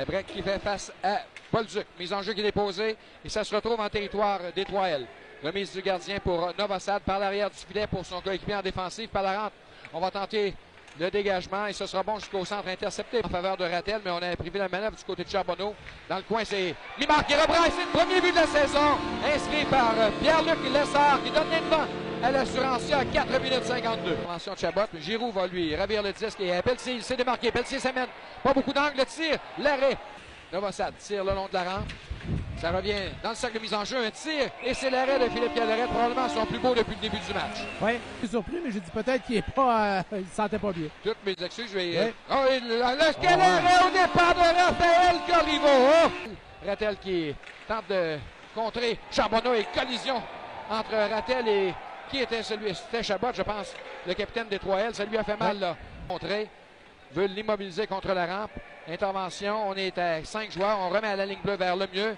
Breck qui fait face à Bolduc. Mise en jeu qui est déposée et ça se retrouve en territoire des 3L. Remise du gardien pour Novosad par l'arrière du filet pour son coéquipier en défensive. Par la rampe, on va tenter le dégagement et ce sera bon jusqu'au centre intercepté en faveur de Rattel, mais on a privé la manœuvre du côté de Charbonneau. Dans le coin, c'est Mimar qui reprend. C'est le premier but de la saison, inscrit par Pierre-Luc Lessard qui donne les devants à l'Assurancia à 4 minutes 52. Attention de Chabot, Giroux va lui ravir le disque et Pelletier, il s'est démarqué. Pelletier s'amène, pas beaucoup d'angle, le tir, l'arrêt. Novosad tire le long de la rampe. Ça revient dans le cercle de mise en jeu, un tir, et c'est l'arrêt de Philippe Calorette, probablement son plus beau depuis le début du match. Oui, je suis surpris, mais j'ai dit peut-être qu'il est pas, il se sentait pas bien. Toutes mes excuses, je vais... Oh, quel arrêt au départ de Raphaël Corriveau! Oh! Rattel qui tente de contrer Charbonneau et collision entre Rattel et... Qui était celui? C'était Chabot, je pense, le capitaine des 3L. Ça lui a fait mal, là. Contré, veut l'immobiliser contre la rampe. Intervention, on est à 5 joueurs. On remet à la ligne bleue vers le mieux.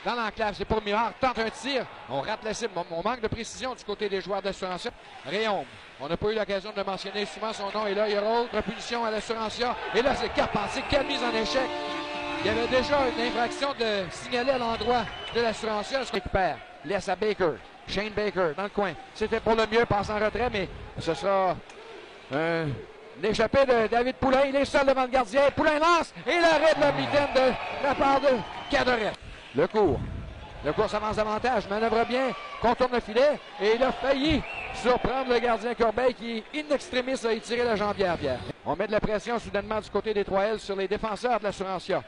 Dans l'enclave, c'est pour Mimar. Tente un tir. On rate la cible. On manque de précision du côté des joueurs d'Assurancia. Réaume. On n'a pas eu l'occasion de le mentionner souvent son nom. Et là, il y aura autre punition à l'Assurancia. Et là, c'est Carpentier. Quelle mise en échec. Il y avait déjà une infraction de signaler à l'endroit de l'Assurancia. Ce récupère. Laisse à Baker. Shane Baker dans le coin. C'était pour le mieux, passe en retrait, mais ce sera l'échappée de David Poulain. Il est seul devant le gardien. Poulain lance et l'arrêt de la mitaine de la part de Cadorette. Le cours s'avance davantage, manœuvre bien, contourne le filet et il a failli surprendre le gardien Corbeil qui, in extremis, a étiré la jambière, Pierre. On met de la pression soudainement du côté des 3L sur les défenseurs de l'Assurancia.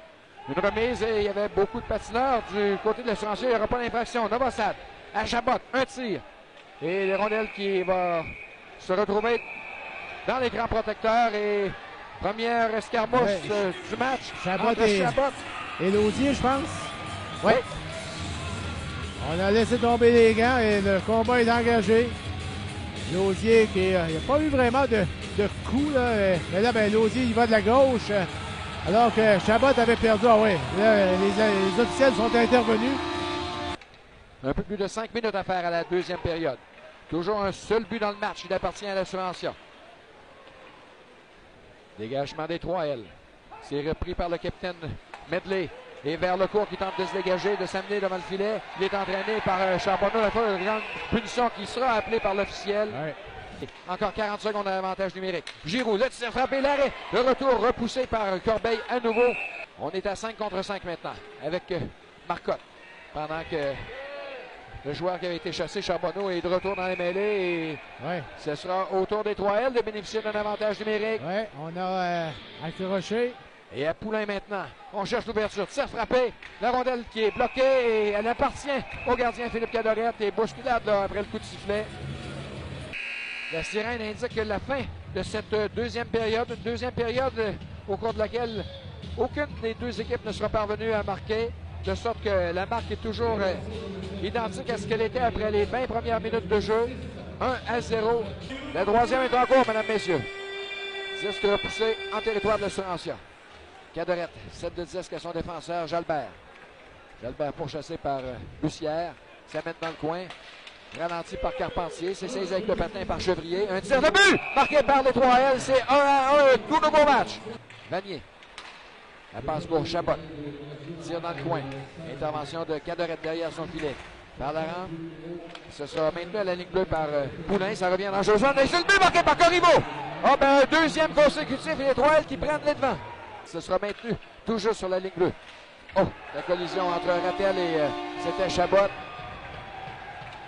Une remise et il y avait beaucoup de patineurs du côté de l'Assurancia. Il n'y aura pas d'infraction. Novosad à Chabot, un tir. Et les rondelles qui va se retrouver dans l'écran protecteur et première escarmouche du match. Chabot et Laudier, je pense. Oui. On a laissé tomber les gants et le combat est engagé. Laudier qui n'a pas eu vraiment de coups, là. Mais là, ben, Laudier, il va de la gauche. Alors que Chabot avait perdu. Ah oui, là, les officiels sont intervenus. Un peu plus de 5 minutes à faire à la deuxième période. Toujours un seul but dans le match. Il appartient à l'Assurancia. Dégagement des 3L. C'est repris par le capitaine Medley. Et vers le court qui tente de se dégager, de s'amener devant le filet. Il est entraîné par Charbonneau. La fois, une grande punition qui sera appelée par l'officiel. Ouais. Encore 40 secondes d'avantage numérique. Giroux, le tir frappé, l'arrêt. Le retour repoussé par Corbeil à nouveau. On est à 5 contre 5 maintenant avec Marcotte. Pendant que le joueur qui avait été chassé, Charbonneau, est de retour dans les mêlées et ce sera au tour des 3L de bénéficier d'un avantage numérique. Oui, on a accroché. Et à Poulain maintenant, on cherche l'ouverture. Tir frappé, la rondelle qui est bloquée et elle appartient au gardien Philippe Cadorette et bousculade là, après le coup de sifflet. La sirène indique la fin de cette deuxième période, une deuxième période au cours de laquelle aucune des deux équipes ne sera parvenue à marquer, de sorte que la marque est toujours identique à ce qu'elle était après les 20 premières minutes de jeu. 1-0. La troisième est en cours, mesdames, messieurs. Disque repoussé en territoire de l'Assurancia. Cadorette, 7 de disque à son défenseur, Jalbert. Jalbert pourchassé par Bussière. S'amène dans le coin. Ralenti par Carpentier. C'est saisi avec le patin par Chevrier. Un tir de but marqué par les 3L. C'est 1-1. Tout nouveau match. Vanier. La passe pour Chabot. Tire dans le coin. Intervention de Cadorette derrière son filet. Par la rampe. Ce sera maintenu à la ligne bleue par Poulain. Ça revient dans Joseph. Et c'est le but marqué par Corriveau. Ah ben, un deuxième consécutif et les 3L qui prennent les devants. Ce sera maintenu tout juste sur la ligne bleue. Oh, la collision entre Rattel et c'était Chabot.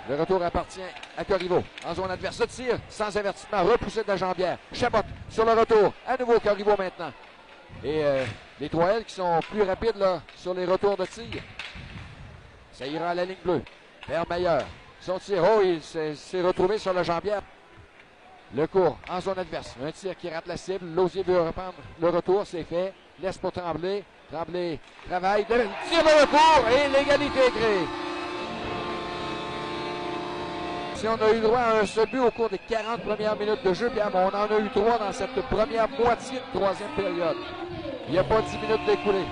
Le retour appartient à Corriveau. En zone adverse, le tir sans avertissement, repoussé de la jambière. Chabot sur le retour. À nouveau Corriveau maintenant. Et les 3L qui sont plus rapides là, sur les retours de tir. Ça ira à la ligne bleue. Vermeilleur. Son tir, oh, il s'est retrouvé sur la jambière. Le court en zone adverse. Un tir qui rate la cible. Lausier veut reprendre le retour. C'est fait. Laisse pour Tremblay. Tremblay travaille. Tire de retour et l'égalité est créée. Si on a eu droit à un seul but au cours des 40 premières minutes de jeu, Pierre, on en a eu 3 dans cette première moitié de troisième période. Il n'y a pas 10 minutes d'écoulées.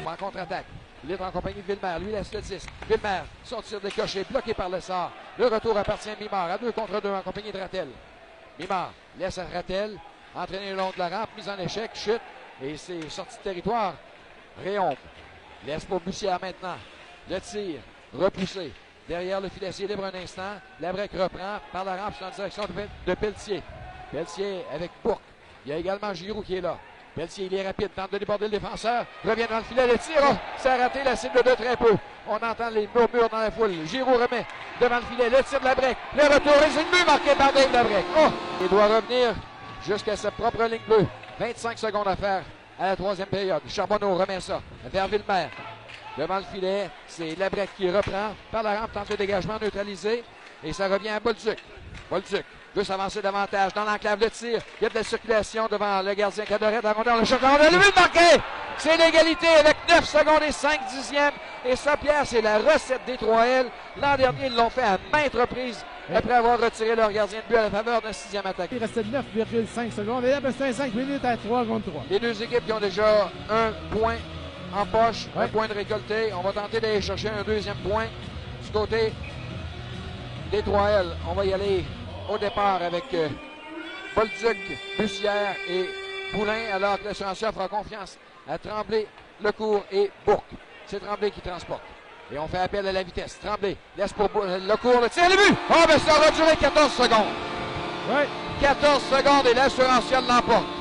En contre-attaque. Il est en compagnie de Villemer. Lui laisse le 10. Villemer, son tir décoché, bloqué par Lessard. Le retour appartient à Mimard. À 2 contre 2 en compagnie de Rattel. Mimard laisse à Rattel. Entraîné le long de la rampe. Mise en échec. Chute. Et c'est sorti de territoire. Réombe. Laisse pour Bussière maintenant. Le tir. Repoussé. Derrière le filet, c'est libre un instant. Labrec reprend par la rampe en direction de Pelletier. Pelletier avec Bourque. Il y a également Giroux qui est là. Pelletier, il est rapide, tente de déborder le défenseur. Revient dans le filet, le tir. Oh, ça a raté la cible de très peu. On entend les murmures dans la foule. Giroux remet devant le filet, le tir de Labrec. Le retour, et c'est une but marqué par Dave Labrec. Oh, il doit revenir jusqu'à sa propre ligne bleue. 25 secondes à faire à la 3e période. Charbonneau remet ça vers Villemer. Devant le filet, c'est Labrec qui reprend par la rampe, tente le dégagement neutralisé. Et ça revient à Bolduc. Bolduc veut s'avancer davantage dans l'enclave de tir. Il y a de la circulation devant le gardien Cadoret. La rondelle, le choc, le but marqué! C'est l'égalité avec 9 secondes et 5 dixièmes. Et ça, Pierre, c'est la recette des 3L. L'an dernier, ils l'ont fait à maintes reprises après avoir retiré leur gardien de but à la faveur d'un 6e attaque. Il restait 9,5 secondes. Et là, ben, c'est 5 minutes à 3 contre 3. Les deux équipes qui ont déjà un point en poche, un point de récolté. On va tenter d'aller chercher un 2e point du côté des 3L. On va y aller au départ avec Bolduc, Bussière et Poulain, alors que l'assurantiel fera confiance à Tremblay, Lecourt et Bourque. C'est Tremblay qui transporte. Et on fait appel à la vitesse. Tremblay laisse pour Lecourt le tir, le but! Oh, mais ça aura duré 14 secondes. 14 secondes et l'assurantiel l'emporte.